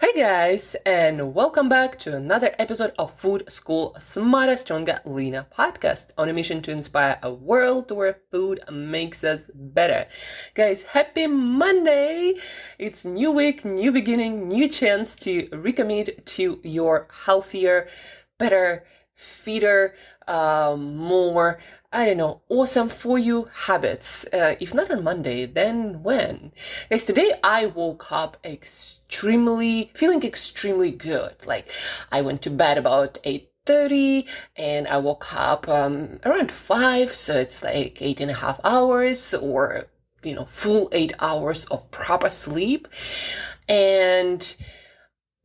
Hi guys, and welcome back to another episode of Food School Smarter, Stronger, Leaner podcast on a mission to inspire a world where food makes us better. Guys, happy Monday! It's new week, new beginning, new chance to recommit to your healthier, better, fitter, more, awesome for you habits. If not on Monday, then when? Guys, today I woke up feeling extremely good. Like, I went to bed about 8:30 and I woke up around 5, so it's like 8.5 hours or full 8 hours of proper sleep. And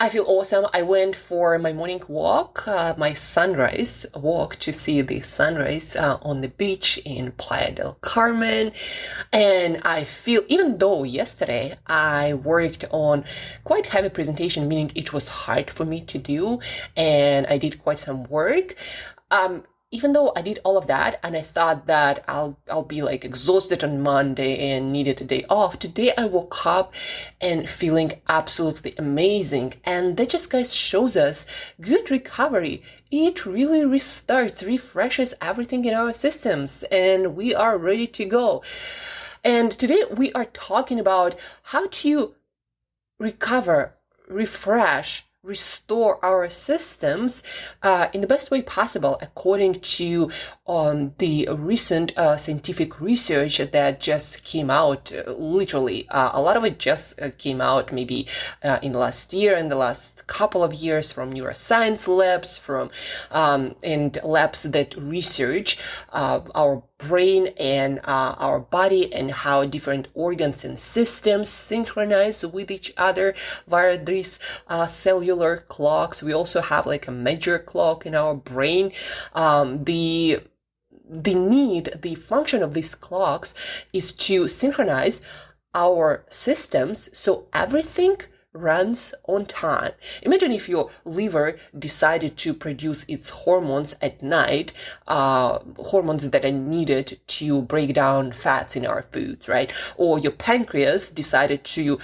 I feel awesome. I went for my morning walk, my sunrise walk, to see the sunrise on the beach in Playa del Carmen. And I feel, even though yesterday I worked on quite heavy presentation, meaning it was hard for me to do, and I did quite some work, even though I did all of that and I thought that I'll be like exhausted on Monday and needed a day off, today I woke up and feeling absolutely amazing. And that just, guys, shows us good recovery. It really restarts, refreshes everything in our systems, and we are ready to go. And today we are talking about how to recover, refresh, restore our systems in the best way possible, according to the recent scientific research that just came out. Literally, a lot of it just came out maybe in the last year, in the last couple of years, from neuroscience labs, from and labs that research our brain and our body, and how different organs and systems synchronize with each other via these cellular clocks. We also have like a major clock in our brain. The function of these clocks is to synchronize our systems so everything runs on time. Imagine if your liver decided to produce its hormones at night, hormones that are needed to break down fats in our foods, right? Or your pancreas decided to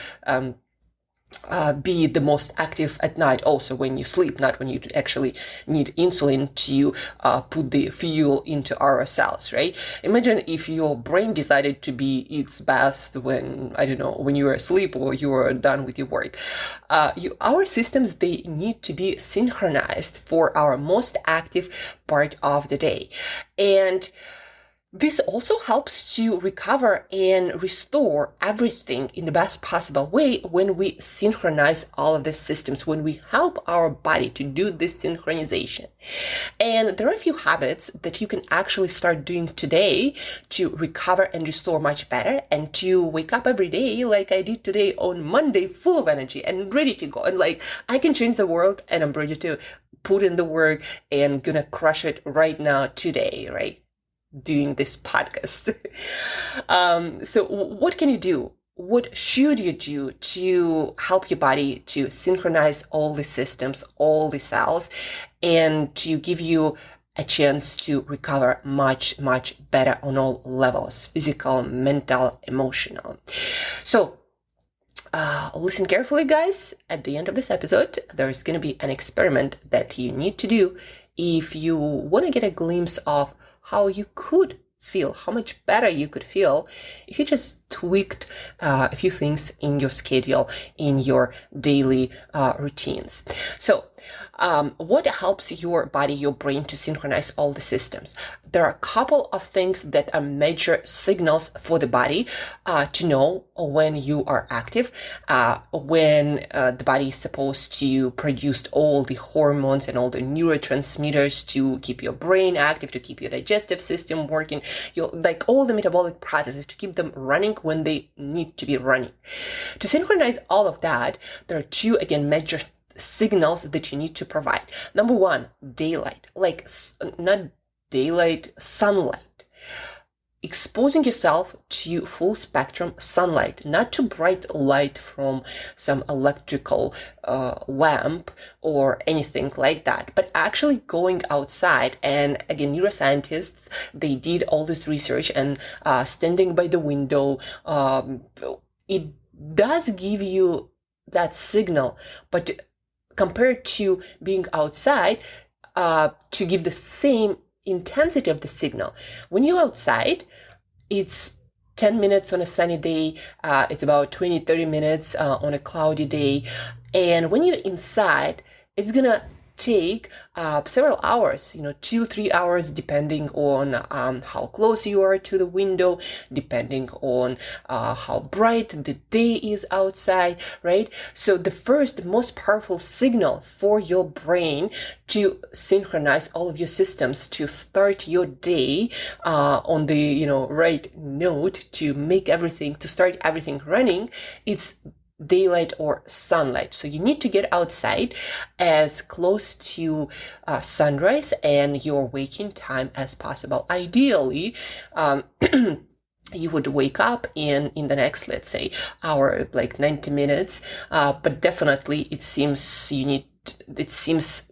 be the most active at night, also when you sleep, not when you actually need insulin to put the fuel into our cells, right? Imagine if your brain decided to be its best when, when you were asleep or you were done with your work. Our systems, they need to be synchronized for our most active part of the day. And this also helps to recover and restore everything in the best possible way when we synchronize all of these systems, when we help our body to do this synchronization. And there are a few habits that you can actually start doing today to recover and restore much better, and to wake up every day like I did today on Monday, full of energy and ready to go. And like, I can change the world, and I'm ready to put in the work and gonna crush it right now today, right? Doing this podcast. So what can you do? What should you do to help your body to synchronize all the systems, all the cells, and to give you a chance to recover much, much better on all levels: physical, mental, emotional? So listen carefully, guys. At the end of this episode, there is going to be an experiment that you need to do if you want to get a glimpse of how you could feel, how much better you could feel if you just tweaked a few things in your schedule, in your daily routines. So what helps your body, your brain, to synchronize all the systems? There are a couple of things that are major signals for the body to know when you are active, when the body is supposed to produce all the hormones and all the neurotransmitters to keep your brain active, to keep your digestive system working, like all the metabolic processes, to keep them running when they need to be running. To synchronize all of that, there are two, again, major signals that you need to provide. Number one, daylight, not daylight, sunlight. Exposing yourself to full spectrum sunlight, not to bright light from some electrical lamp or anything like that, but actually going outside. And again, neuroscientists, they did all this research, and standing by the window, it does give you that signal. But compared to being outside, to give the same intensity of the signal, when you're outside, it's 10 minutes on a sunny day, it's about 20-30 minutes on a cloudy day. And when you're inside, it's gonna take several hours, 2-3 hours, depending on how close you are to the window, depending on how bright the day is outside, right? So the first most powerful signal for your brain to synchronize all of your systems, to start your day on the right note, to make everything, to start everything running, it's daylight or sunlight. So you need to get outside as close to sunrise and your waking time as possible. Ideally, you would wake up in the next, let's say, hour, like 90 minutes, but definitely it seems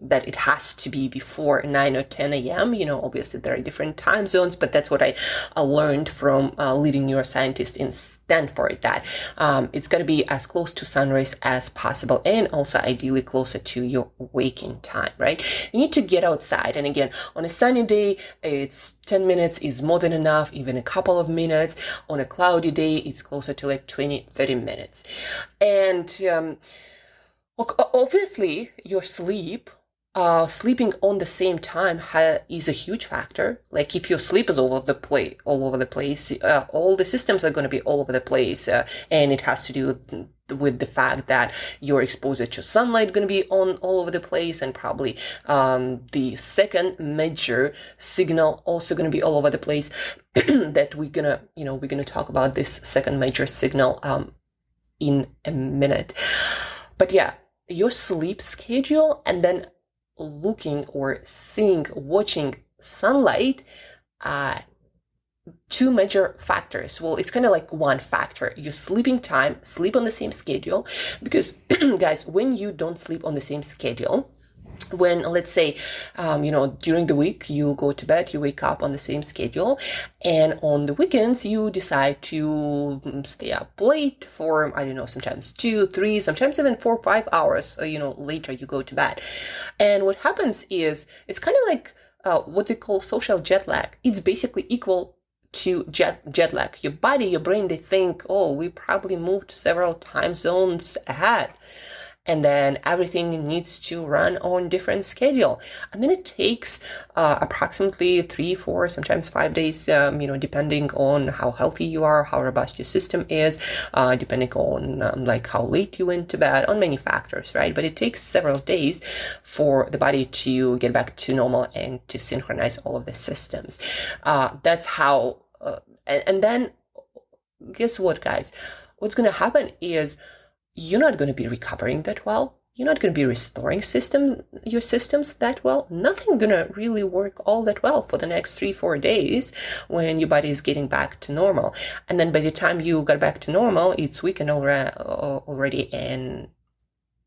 that it has to be before 9 or 10 a.m. Obviously there are different time zones, but that's what I learned from leading neuroscientist in Stanford, that it's got to be as close to sunrise as possible, and also ideally closer to your waking time, right? You need to get outside. And again, on a sunny day, it's 10 minutes is more than enough, even a couple of minutes. On a cloudy day, it's closer to like 20-30 minutes. And obviously, your sleeping on the same time is a huge factor. Like if your sleep is all over the place, all the systems are going to be all over the place, and it has to do with the fact that your exposure to sunlight going to be all over the place, and probably the second major signal also going to be all over the place. That we're gonna talk about this second major signal in a minute. But yeah, your sleep schedule and then looking or watching sunlight, two major factors. Well, it's kind of like one factor. Your sleeping time, sleep on the same schedule, because guys, when you don't sleep on the same schedule, when, let's say, during the week you go to bed, you wake up on the same schedule, and on the weekends you decide to stay up late for, sometimes 2, 3, sometimes even 4 or 5 hours, later you go to bed. And what happens is, it's kind of like what they call social jet lag. It's basically equal to jet lag. Your body, your brain, they think, oh, we probably moved several time zones ahead, and then everything needs to run on different schedule. And then it takes approximately 3, 4, sometimes 5 days, depending on how healthy you are, how robust your system is, depending on like how late you went to bed, on many factors, right? But it takes several days for the body to get back to normal and to synchronize all of the systems. That's how, and then guess what, guys? What's going to happen is, you're not going to be recovering that well. You're not going to be restoring your systems that well. Nothing going to really work all that well for the next 3-4 days when your body is getting back to normal. And then by the time you got back to normal, it's weekend already, and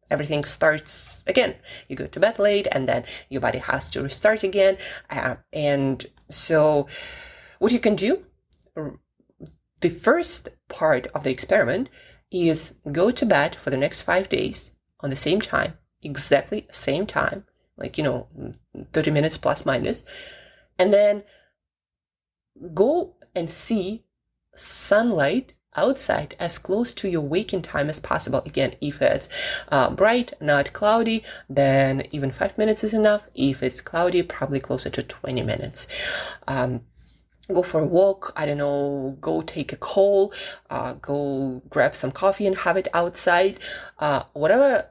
everything starts again. You go to bed late, and then your body has to restart again. And so what you can do, the first part of the experiment is go to bed for the next 5 days on the same time, exactly same time, like 30 minutes plus minus, and then go and see sunlight outside as close to your waking time as possible. Again, if it's bright, not cloudy, then even 5 minutes is enough. If it's cloudy, probably closer to 20 minutes. Go for a walk, go take a call, go grab some coffee and have it outside. Whatever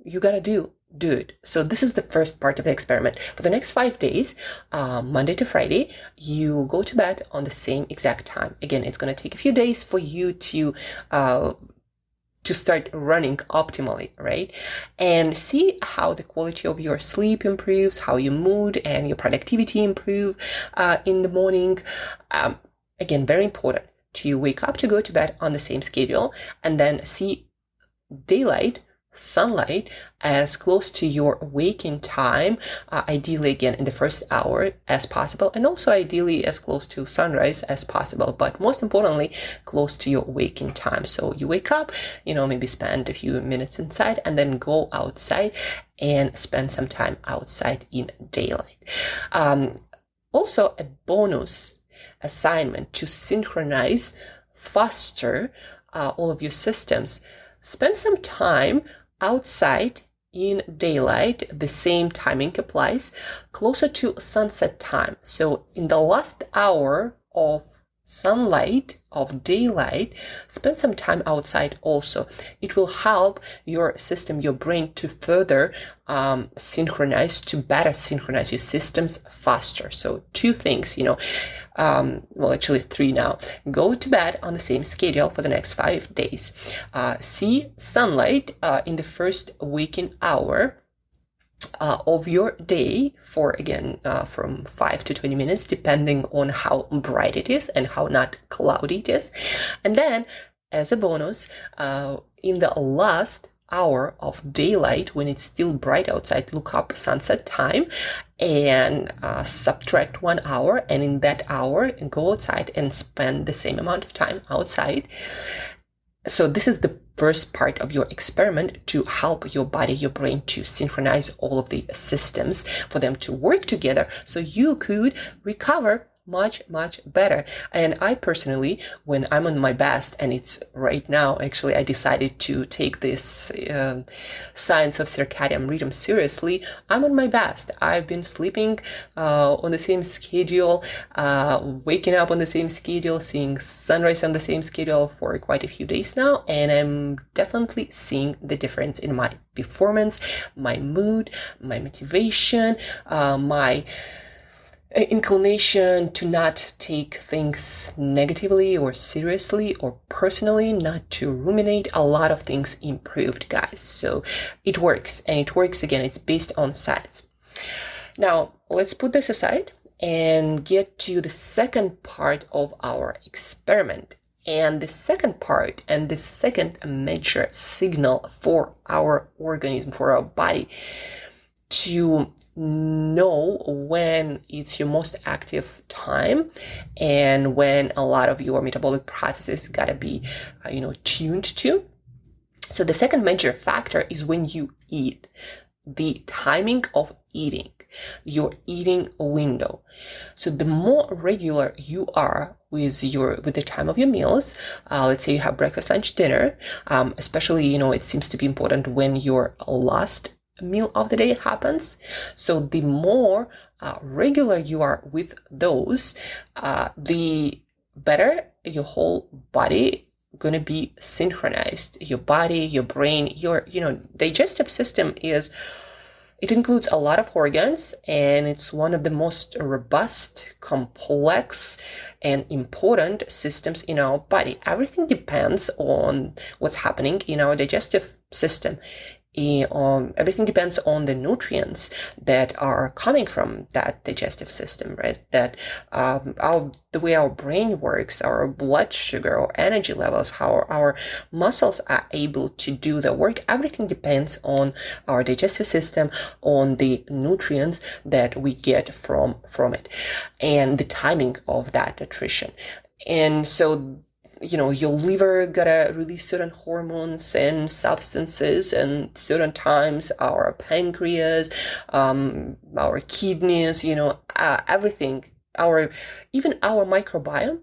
you gotta do it. So this is the first part of the experiment. For the next 5 days, Monday to Friday, you go to bed on the same exact time. Again, it's gonna take a few days for you to start running optimally, right? And see how the quality of your sleep improves, how your mood and your productivity improve in the morning. Again, very important to wake up to go to bed on the same schedule, and then see daylight sunlight as close to your waking time, ideally again in the first hour as possible, and also ideally as close to sunrise as possible, but most importantly close to your waking time. So you wake up, maybe spend a few minutes inside and then go outside and spend some time outside in daylight. Also a bonus assignment to synchronize faster all of your systems. Spend some time outside in daylight. The same timing applies closer to sunset time. So in the last hour of sunlight, of daylight, spend some time outside also. It will help your system, your brain, to further synchronize, to better synchronize your systems faster. So 2 things, actually 3 now. Go to bed on the same schedule for the next 5 days. See sunlight in the first waking hour of your day for, again, from 5 to 20 minutes, depending on how bright it is and how not cloudy it is. And then, as a bonus, in the last hour of daylight, when it's still bright outside, look up sunset time and subtract 1 hour, and in that hour, go outside and spend the same amount of time outside. So this is the first part of your experiment to help your body, your brain, to synchronize all of the systems for them to work together so you could recover much better. And I personally, when I'm on my best, and it's right now, actually, I decided to take this science of circadian rhythm seriously. I'm on my best. I've been sleeping on the same schedule, waking up on the same schedule, seeing sunrise on the same schedule for quite a few days now, and I'm definitely seeing the difference in my performance, my mood, my motivation, my inclination to not take things negatively or seriously or personally, not to ruminate. A lot of things improved, guys. So it works, and it works, again, it's based on science. Now, let's put this aside and get to the second part of our experiment. And the second part, and the second major signal for our organism, for our body, to know when it's your most active time and when a lot of your metabolic processes gotta be tuned to. So the second major factor is when you eat, the timing of eating, your eating window. So the more regular you are with the time of your meals, let's say you have breakfast, lunch, dinner, especially it seems to be important when your last meal of the day happens. So the more regular you are with those, the better your whole body gonna be synchronized. Your body, your brain, your digestive system it includes a lot of organs, and it's one of the most robust, complex, and important systems in our body. Everything depends on what's happening in our digestive system. Everything depends on the nutrients that are coming from that digestive system, right? That the way our brain works, our blood sugar, our energy levels, how our muscles are able to do the work, everything depends on our digestive system, on the nutrients that we get from it, and the timing of that nutrition. And so your liver gotta release certain hormones and substances, and certain times our pancreas, our kidneys, everything, even our microbiome,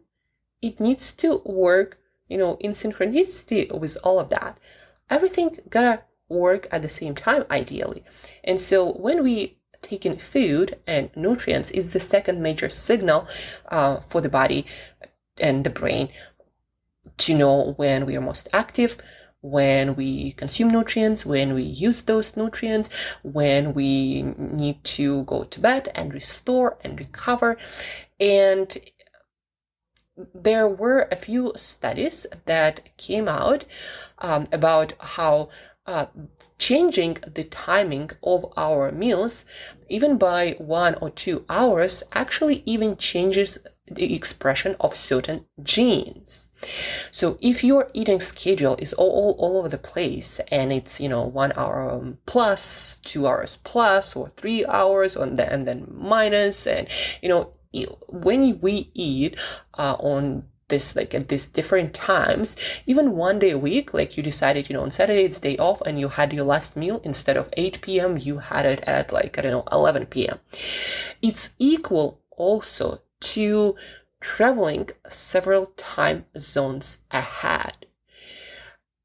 it needs to work, in synchronicity with all of that. Everything gotta work at the same time, ideally. And so when we take in food and nutrients, it's the second major signal for the body and the brain to know when we are most active, when we consume nutrients, when we use those nutrients, when we need to go to bed and restore and recover. And there were a few studies that came out about how changing the timing of our meals, even by 1 or 2 hours, actually even changes the expression of certain genes. So if your eating schedule is all over the place, and it's 1 hour plus, 2 hours plus, or 3 hours, and then minus, and when we eat on this, like at these different times, even one day a week, like you decided, on Saturday it's day off, and you had your last meal instead of 8 p.m., you had it at 11 p.m. It's equal also to traveling several time zones ahead.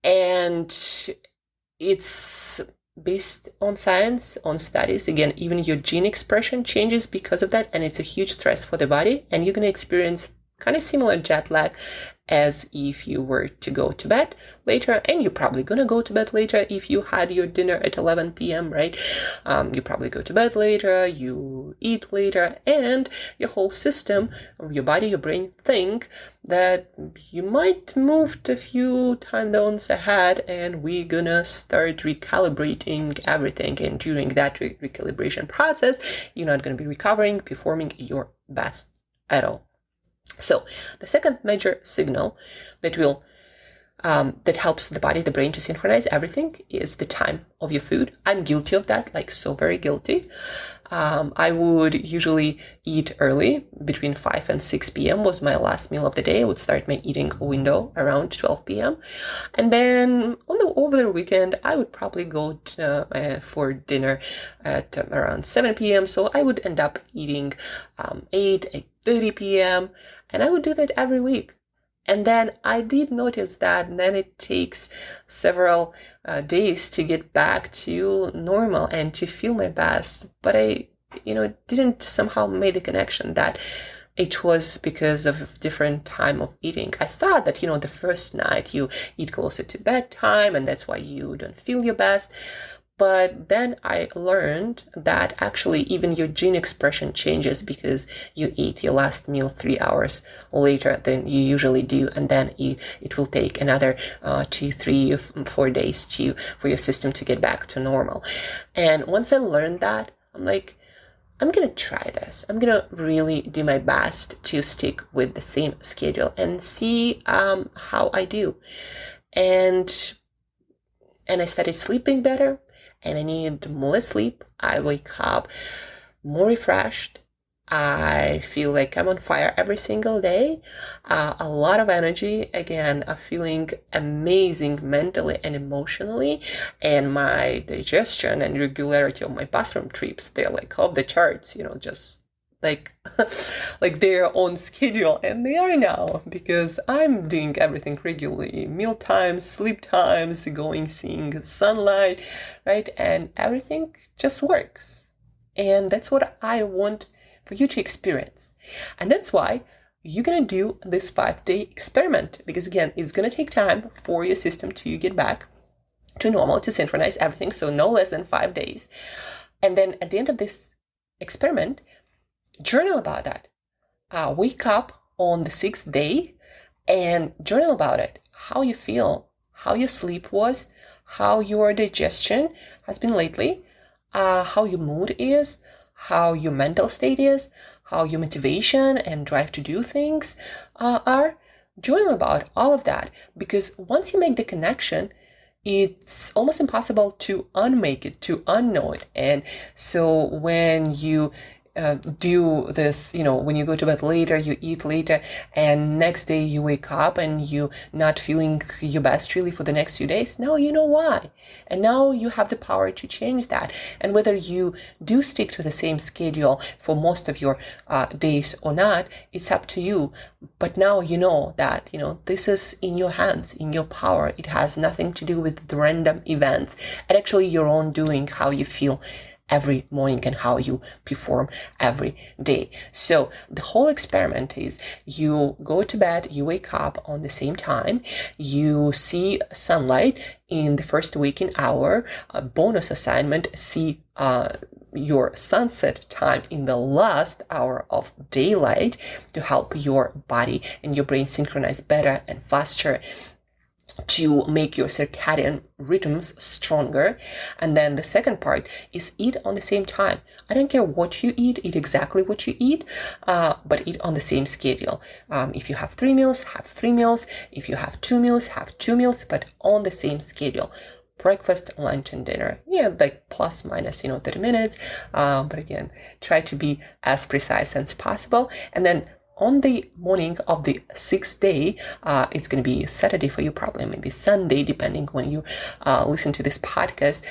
And it's based on science, on studies. Again, even your gene expression changes because of that, and it's a huge stress for the body, and you're going to experience kind of similar jet lag as if you were to go to bed later. And you're probably going to go to bed later if you had your dinner at 11 p.m., right? You probably go to bed later, you eat later, and your whole system, your body, your brain think that you might move a few time zones ahead, and we're going to start recalibrating everything. And during that recalibration process, you're not going to be recovering, performing your best at all. So the second major signal that that helps the body, the brain, to synchronize everything is the time of your food. I'm guilty of that, so very guilty. I would usually eat early, between 5 and 6 p.m. was my last meal of the day. I would start my eating window around 12 p.m. And then over the weekend, I would probably go for dinner at around 7 p.m. So I would end up eating 8:30 p.m. And I would do that every week. And then I did notice that then it takes several days to get back to normal and to feel my best. But I, didn't somehow make the connection that it was because of different time of eating. I thought that, the first night you eat closer to bedtime, and that's why you don't feel your best. But then I learned that actually even your gene expression changes because you eat your last meal 3 hours later than you usually do. And then it will take another 2, 3, 4 days for your system to get back to normal. And once I learned that, I'm like, I'm going to try this. I'm going to really do my best to stick with the same schedule and see how I do. And I started sleeping better. And I need more sleep. I wake up more refreshed. I feel like I'm on fire every single day. A lot of energy. Again, feeling amazing mentally and emotionally. And my digestion and regularity of my bathroom trips, they're off the charts, just like they're on schedule, and they are now because I'm doing everything regularly. Meal times, sleep times, seeing sunlight, right? And everything just works. And that's what I want for you to experience. And that's why you're going to do this 5-day experiment, because again, it's going to take time for your system to get back to normal, to synchronize everything. So no less than 5 days. And then at the end of this experiment, journal about that. Wake up on the 6th day and journal about it. How you feel, how your sleep was, how your digestion has been lately, how your mood is, how your mental state is, how your motivation and drive to do things are. Journal about all of that, because once you make the connection, it's almost impossible to unmake it, to unknow it. And so when you do this, when you go to bed later, you eat later, and next day you wake up and you not feeling your best really for the next few days. Now you know why. And now you have the power to change that. And whether you do stick to the same schedule for most of your days or not, it's up to you. But now you know that, this is in your hands, in your power. It has nothing to do with the random events, and actually your own doing, how you feel every morning and how you perform every day. So the whole experiment is you go to bed, you wake up on the same time, you see sunlight in the first waking hour. A bonus assignment, see your sunset time in the last hour of daylight to help your body and your brain synchronize better and faster. to make your circadian rhythms stronger. And then the second part is eat on the same time. I don't care what you eat exactly what you eat, but eat on the same schedule. If you have 3 meals, have 3 meals. If you have 2 meals, have 2 meals, but on the same schedule. Breakfast, lunch, and dinner. Yeah, like plus minus, 30 minutes. But again, try to be as precise as possible. And then on the morning of the 6th day, it's going to be Saturday for you, probably maybe Sunday, depending when you listen to this podcast.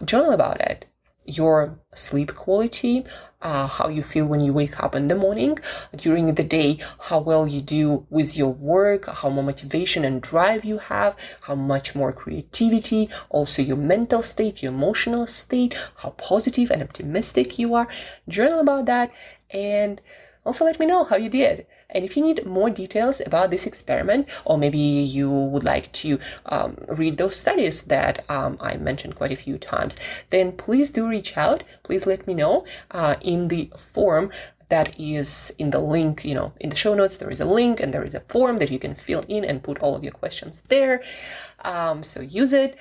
Journal about it. Your sleep quality, how you feel when you wake up in the morning, during the day, how well you do with your work, how more motivation and drive you have, how much more creativity, also your mental state, your emotional state, how positive and optimistic you are. Journal about that, and also let me know how you did. And if you need more details about this experiment, or maybe you would like to read those studies that I mentioned quite a few times, then please do reach out. Please let me know in the form that is in the link, in the show notes. There is a link and there is a form that you can fill in and put all of your questions there. So use it.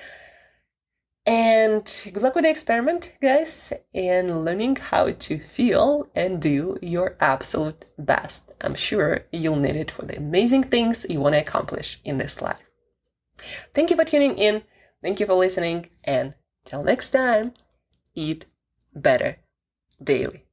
And good luck with the experiment, guys, and learning how to feel and do your absolute best. I'm sure you'll need it for the amazing things you want to accomplish in this life. Thank you for tuning in. Thank you for listening. And till next time, eat better daily.